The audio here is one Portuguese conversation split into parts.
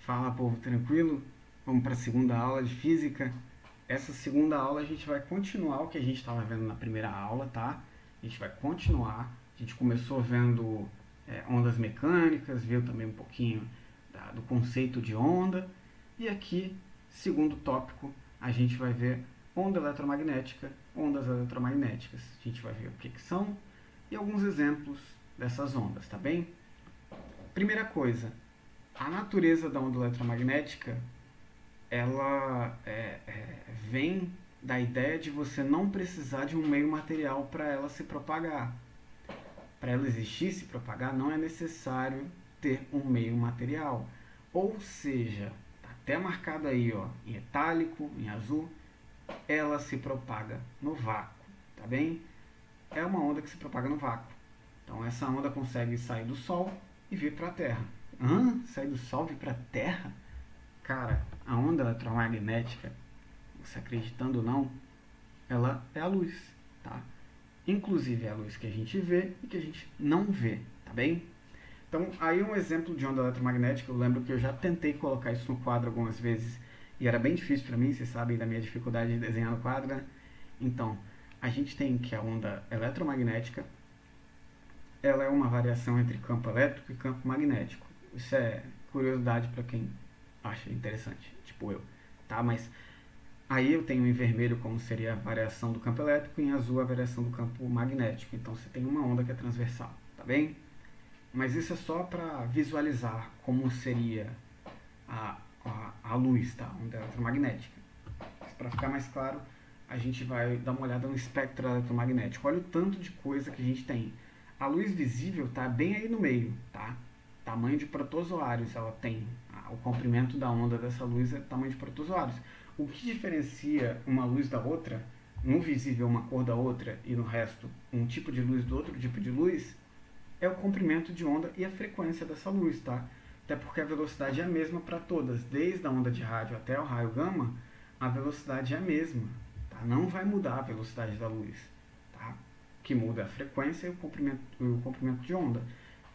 Fala, povo, tranquilo? Vamos para a segunda aula de física. Essa segunda aula a gente vai continuar o que a gente estava vendo na primeira aula, tá? A gente vai continuar. A gente começou vendo ondas mecânicas, viu também um pouquinho do conceito de onda. E aqui, segundo tópico, a gente vai ver onda eletromagnética, ondas eletromagnéticas. A gente vai ver o que são e alguns exemplos dessas ondas, tá bem? Primeira coisa, a natureza da onda eletromagnética, ela vem da ideia de você não precisar de um meio material para ela se propagar. Para ela existir e se propagar, não é necessário ter um meio material. Ou seja, está até marcado aí ó, em itálico, em azul, ela se propaga no vácuo, tá bem? É uma onda que se propaga no vácuo. Então essa onda consegue sair do Sol e vir para a Terra. Sair do Sol e vir para a Terra? Cara, a onda eletromagnética, você acreditando ou não, ela é a luz, tá? Inclusive é a luz que a gente vê e que a gente não vê, tá bem? Então, aí um exemplo de onda eletromagnética, eu lembro que eu já tentei colocar isso no quadro algumas vezes e era bem difícil para mim, vocês sabem da minha dificuldade de desenhar no quadro, né? Então, a gente tem que a onda eletromagnética, ela é uma variação entre campo elétrico e campo magnético. Isso é curiosidade para quem acha interessante, tipo eu, tá? Mas aí eu tenho em vermelho como seria a variação do campo elétrico e em azul a variação do campo magnético. Então você tem uma onda que é transversal, tá bem? Mas isso é só para visualizar como seria a luz, tá? A onda eletromagnética. Para ficar mais claro, a gente vai dar uma olhada no espectro eletromagnético. Olha o tanto de coisa que a gente tem. A luz visível está bem aí no meio, tá? Tamanho de protozoários ela tem. O comprimento da onda dessa luz é tamanho de protozoários. O que diferencia uma luz da outra, no visível uma cor da outra e no resto um tipo de luz do outro tipo de luz, é o comprimento de onda e a frequência dessa luz, tá? Até porque a velocidade é a mesma para todas, desde a onda de rádio até o raio gama, a velocidade é a mesma, tá? Não vai mudar a velocidade da luz, tá? O que muda é a frequência e o comprimento de onda.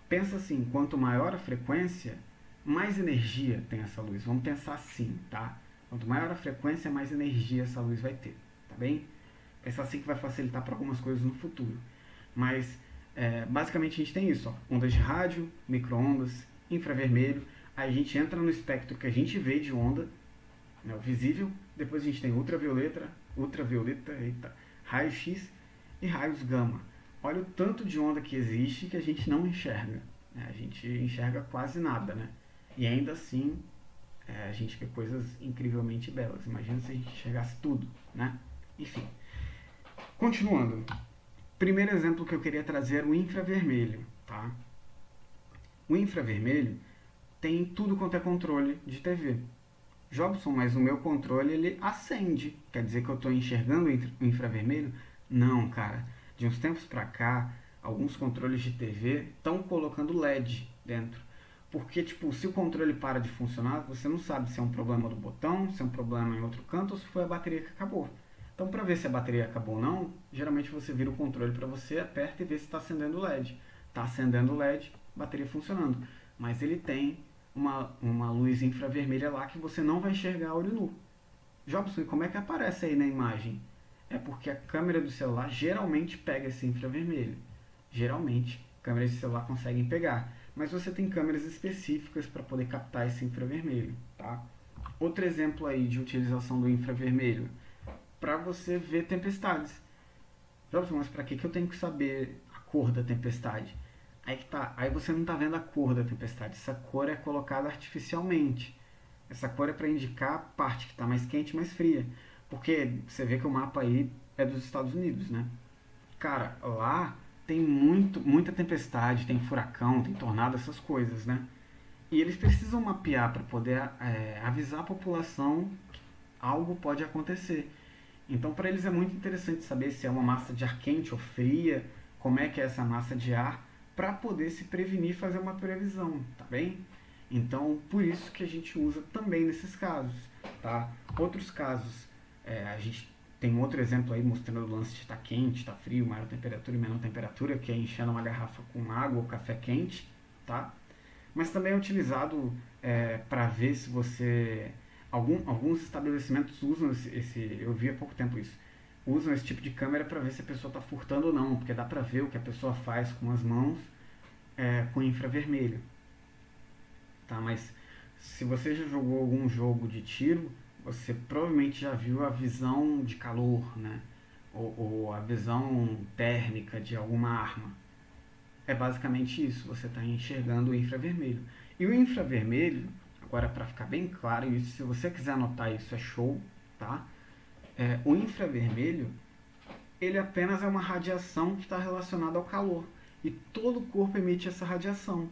Pensa assim, quanto maior a frequência, mais energia tem essa luz. Vamos pensar assim, tá? Quanto maior a frequência, mais energia essa luz vai ter, tá bem? Pensar assim que vai facilitar para algumas coisas no futuro. Mas, basicamente a gente tem isso, ó, ondas de rádio, micro-ondas, infravermelho. Aí a gente entra no espectro que a gente vê de onda, né, o visível. Depois a gente tem ultravioleta, raio-x e raios gama. Olha o tanto de onda que existe que a gente não enxerga, né? A gente enxerga quase nada, né? E ainda assim a gente vê coisas incrivelmente belas. Imagina se a gente enxergasse tudo, né? Enfim, continuando. Primeiro exemplo que eu queria trazer era o infravermelho, tá? O infravermelho tem tudo quanto é controle de TV. Jobson, mas o meu controle ele acende. Quer dizer que eu estou enxergando o infravermelho? Não, cara. De uns tempos para cá, alguns controles de TV estão colocando LED dentro. Porque, tipo, se o controle para de funcionar, você não sabe se é um problema do botão, se é um problema em outro canto ou se foi a bateria que acabou. Então, para ver se a bateria acabou ou não, geralmente você vira o controle para você, aperta e vê se está acendendo o LED. Está acendendo o LED, bateria funcionando. Mas ele tem uma luz infravermelha lá que você não vai enxergar a olho nu. Jobson, como é que aparece aí na imagem? É porque a câmera do celular geralmente pega esse infravermelho. Geralmente, câmeras de celular conseguem pegar. Mas você tem câmeras específicas para poder captar esse infravermelho, tá? Outro exemplo aí de utilização do infravermelho, para você ver tempestades. Jobson, mas para que eu tenho que saber a cor da tempestade? Aí que tá, aí você não está vendo a cor da tempestade, essa cor é colocada artificialmente. Essa cor é para indicar a parte que está mais quente e mais fria. Porque você vê que o mapa aí é dos Estados Unidos, né? Cara, lá tem muita tempestade, tem furacão, tem tornado, essas coisas, né? E eles precisam mapear para poder avisar a população que algo pode acontecer. Então, para eles é muito interessante saber se é uma massa de ar quente ou fria, como é que é essa massa de ar, para poder se prevenir e fazer uma previsão, tá bem? Então, por isso que a gente usa também nesses casos, tá? Outros casos, a gente tem um outro exemplo aí mostrando o lance de estar quente, estar frio, maior temperatura e menor temperatura, que é enchendo uma garrafa com água ou café quente, tá? mas também é utilizado para ver se você... alguns estabelecimentos usam eu vi há pouco tempo isso, usam esse tipo de câmera para ver se a pessoa está furtando ou não, porque dá para ver o que a pessoa faz com as mãos com infravermelho, tá? Mas se você já jogou algum jogo de tiro, você provavelmente já viu a visão de calor, né? Ou a visão térmica de alguma arma. É basicamente isso, você está enxergando o infravermelho. E o infravermelho, agora para ficar bem claro, e se você quiser anotar isso é show, tá? O infravermelho, ele apenas é uma radiação que está relacionada ao calor. E todo o corpo emite essa radiação.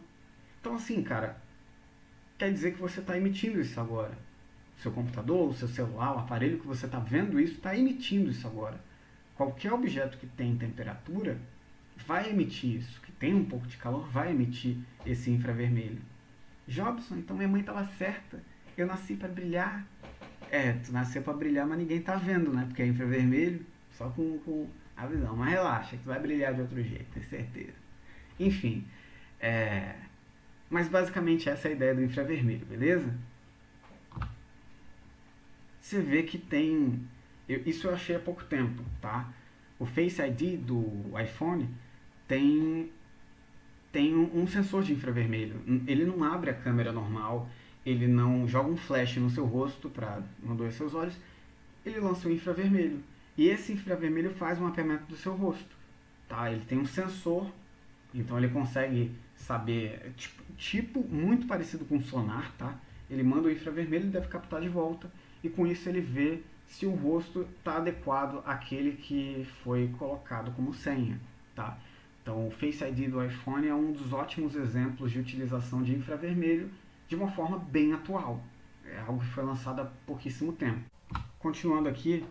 Então assim, cara, quer dizer que você está emitindo isso agora. O seu computador, o seu celular, o aparelho que você está vendo isso, está emitindo isso agora. Qualquer objeto que tem temperatura vai emitir isso, que tem um pouco de calor, vai emitir esse infravermelho. Jobson, então minha mãe estava certa. Eu nasci para brilhar. Tu nasceu para brilhar, mas ninguém tá vendo, né? Porque é infravermelho, só com a visão. Mas relaxa, que tu vai brilhar de outro jeito, tenho certeza. Enfim, mas basicamente essa é a ideia do infravermelho, beleza? Você vê que tem... isso eu achei há pouco tempo, tá? O Face ID do iPhone tem um sensor de infravermelho. Ele não abre a câmera normal, ele não joga um flash no seu rosto para não doer seus olhos, ele lança um infravermelho. E esse infravermelho faz um mapeamento do seu rosto, tá? Ele tem um sensor, então ele consegue saber, tipo muito parecido com sonar, tá? Ele manda o infravermelho e deve captar de volta, e com isso ele vê se o rosto está adequado àquele que foi colocado como senha, tá? Então o Face ID do iPhone é um dos ótimos exemplos de utilização de infravermelho de uma forma bem atual. É algo que foi lançado há pouquíssimo tempo. Continuando aqui,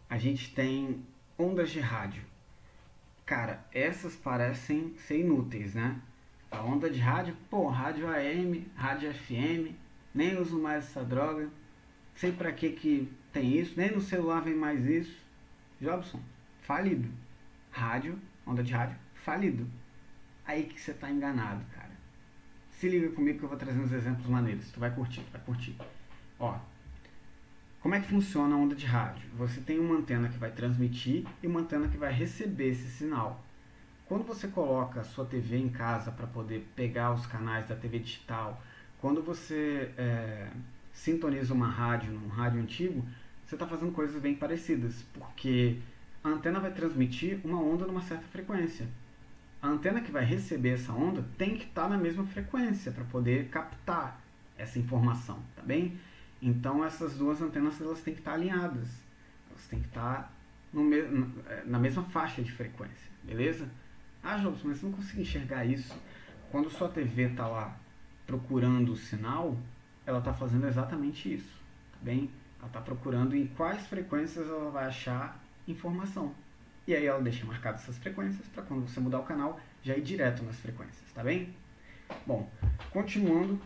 a gente tem ondas de rádio. Cara, essas parecem ser inúteis, né? A onda de rádio, rádio AM, rádio FM, nem uso mais essa droga, sei pra que tem isso, nem no celular vem mais isso. Jobson, falido. Rádio, onda de rádio, falido. Aí que você tá enganado, cara. Se liga comigo que eu vou trazer uns exemplos maneiros. Tu vai curtir, vai curtir. Ó, como é que funciona a onda de rádio? Você tem uma antena que vai transmitir e uma antena que vai receber esse sinal. Quando você coloca a sua TV em casa para poder pegar os canais da TV digital, quando você sintoniza uma rádio num rádio antigo, você está fazendo coisas bem parecidas, porque a antena vai transmitir uma onda numa certa frequência. A antena que vai receber essa onda tem que estar na mesma frequência para poder captar essa informação, tá bem? Então essas duas antenas elas têm que estar alinhadas, elas têm que estar na mesma faixa de frequência, beleza? Jobson, mas você não consegue enxergar isso. Quando sua TV está lá procurando o sinal, ela está fazendo exatamente isso, tá bem? Ela está procurando em quais frequências ela vai achar informação. E aí ela deixa marcadas essas frequências para quando você mudar o canal, já ir direto nas frequências, tá bem? Bom, continuando,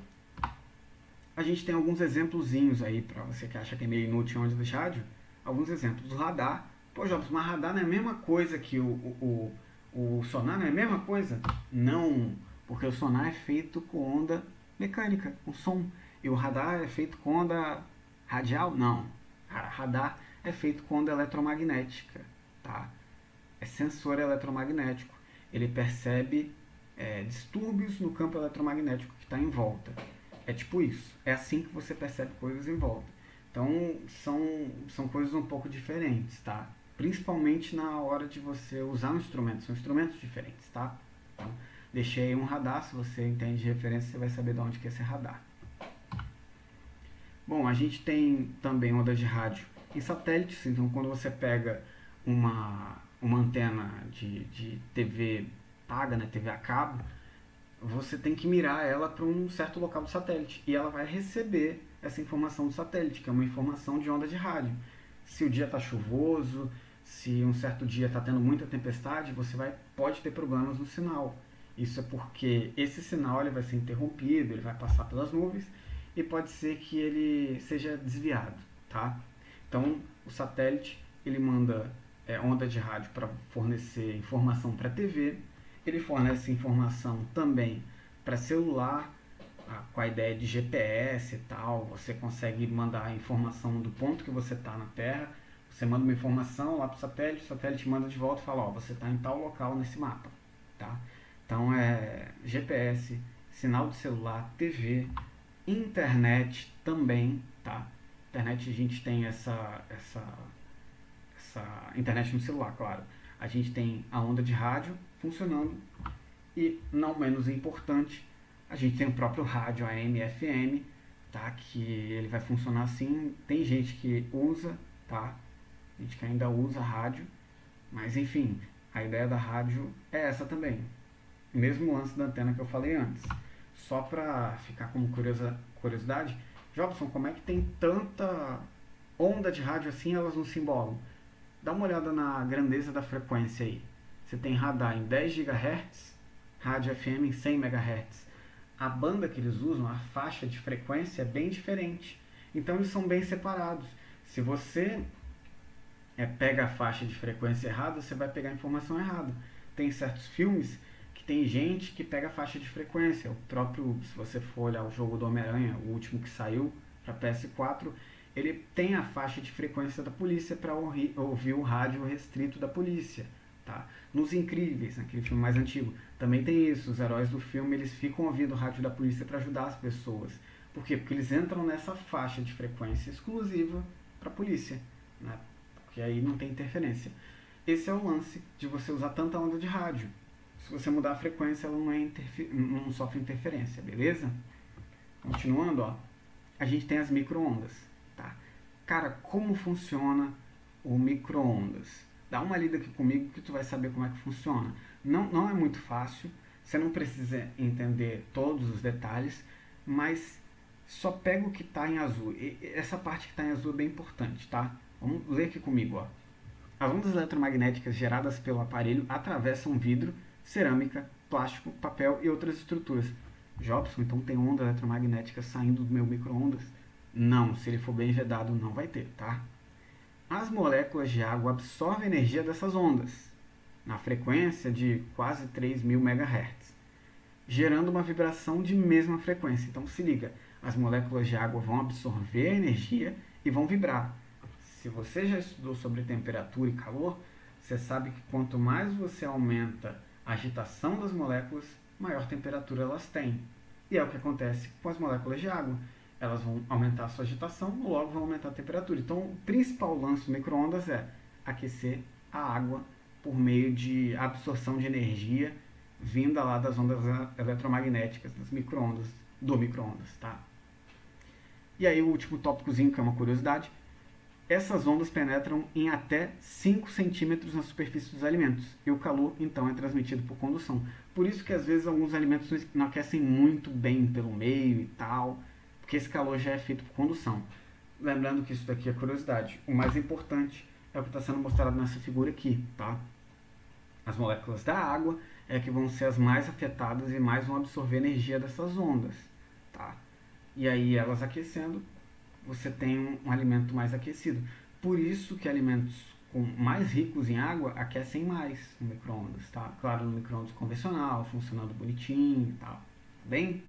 a gente tem alguns exemplozinhos aí para você que acha que é meio inútil onde de rádio. Alguns exemplos. O radar. Pô, Jobs, mas radar não é a mesma coisa que o sonar, não é a mesma coisa? Não, porque o sonar é feito com onda mecânica, com som. E o radar é feito com onda radial? Não. Radar é feito com onda eletromagnética, tá? É sensor eletromagnético. Ele percebe distúrbios no campo eletromagnético que está em volta. É tipo isso. É assim que você percebe coisas em volta. Então, são coisas um pouco diferentes, tá? Principalmente na hora de você usar um instrumento. São instrumentos diferentes, tá? Então, deixei aí um radar. Se você entende de referência, você vai saber de onde que é esse radar. Bom, a gente tem também ondas de rádio em satélites. Então, quando você pega uma antena de TV paga, né, TV a cabo, você tem que mirar ela para um certo local do satélite e ela vai receber essa informação do satélite, que é uma informação de onda de rádio. Se o dia está chuvoso, se um certo dia está tendo muita tempestade, você pode ter problemas no sinal. Isso é porque esse sinal ele vai ser interrompido, ele vai passar pelas nuvens e pode ser que ele seja desviado, tá? Então, o satélite ele manda onda de rádio para fornecer informação para a TV, ele fornece informação também para celular, com a ideia de GPS e tal, você consegue mandar a informação do ponto que você está na Terra, você manda uma informação lá para o satélite manda de volta e fala, ó, você está em tal local nesse mapa, tá? Então é GPS, sinal de celular, TV, internet também, tá? Internet a gente tem essa internet no celular, claro. A gente tem a onda de rádio funcionando e, não menos importante, a gente tem o próprio rádio AM e FM, tá? Que ele vai funcionar assim. Tem gente que usa, tá? Gente que ainda usa rádio, mas enfim, a ideia da rádio é essa também. Mesmo lance da antena que eu falei antes. Só para ficar como curiosidade, Jobson, como é que tem tanta onda de rádio assim e elas não se embolam? Dá uma olhada na grandeza da frequência aí. Você tem radar em 10 GHz, rádio FM em 100 MHz. A banda que eles usam, a faixa de frequência é bem diferente. Então eles são bem separados. Se você pega a faixa de frequência errada, você vai pegar a informação errada. Tem certos filmes que tem gente que pega a faixa de frequência. O próprio, se você for olhar o jogo do Homem-Aranha, o último que saiu para PS4, ele tem a faixa de frequência da polícia para ouvir o rádio restrito da polícia. Tá? Nos Incríveis, naquele filme mais antigo, também tem isso. Os heróis do filme eles ficam ouvindo o rádio da polícia para ajudar as pessoas. Por quê? Porque eles entram nessa faixa de frequência exclusiva para a polícia, né? Porque aí não tem interferência. Esse é o lance de você usar tanta onda de rádio. Se você mudar a frequência, ela não sofre interferência, beleza? Continuando, ó, a gente tem as micro-ondas, tá? Cara, como funciona o micro-ondas? Dá uma lida aqui comigo que tu vai saber como é que funciona. Não é muito fácil, você não precisa entender todos os detalhes, mas só pega o que está em azul. E essa parte que está em azul é bem importante, tá? Vamos ler aqui comigo, ó. As ondas eletromagnéticas geradas pelo aparelho atravessam vidro, cerâmica, plástico, papel e outras estruturas. Jobson, então tem onda eletromagnética saindo do meu micro-ondas? Não, se ele for bem vedado não vai ter, tá? As moléculas de água absorvem a energia dessas ondas, na frequência de quase 3.000 MHz, gerando uma vibração de mesma frequência. Então se liga, as moléculas de água vão absorver a energia e vão vibrar. Se você já estudou sobre temperatura e calor, você sabe que quanto mais você aumenta a agitação das moléculas, maior temperatura elas têm. E é o que acontece com as moléculas de água. Elas vão aumentar a sua agitação, logo vão aumentar a temperatura. Então, o principal lance do micro-ondas é aquecer a água por meio de absorção de energia vinda lá das ondas eletromagnéticas, das micro-ondas, do micro-ondas, tá? E aí o último tópicozinho, que é uma curiosidade, essas ondas penetram em até 5 centímetros na superfície dos alimentos, e o calor, então, é transmitido por condução. Por isso que, às vezes, alguns alimentos não aquecem muito bem pelo meio e tal, porque esse calor já é feito por condução. Lembrando que isso daqui é curiosidade. O mais importante é o que está sendo mostrado nessa figura aqui, tá? As moléculas da água é que vão ser as mais afetadas e mais vão absorver energia dessas ondas, tá? E aí, elas aquecendo, você tem um alimento mais aquecido. Por isso que alimentos mais ricos em água aquecem mais no micro-ondas, tá? Claro, no micro-ondas convencional, funcionando bonitinho e tal, tá bem?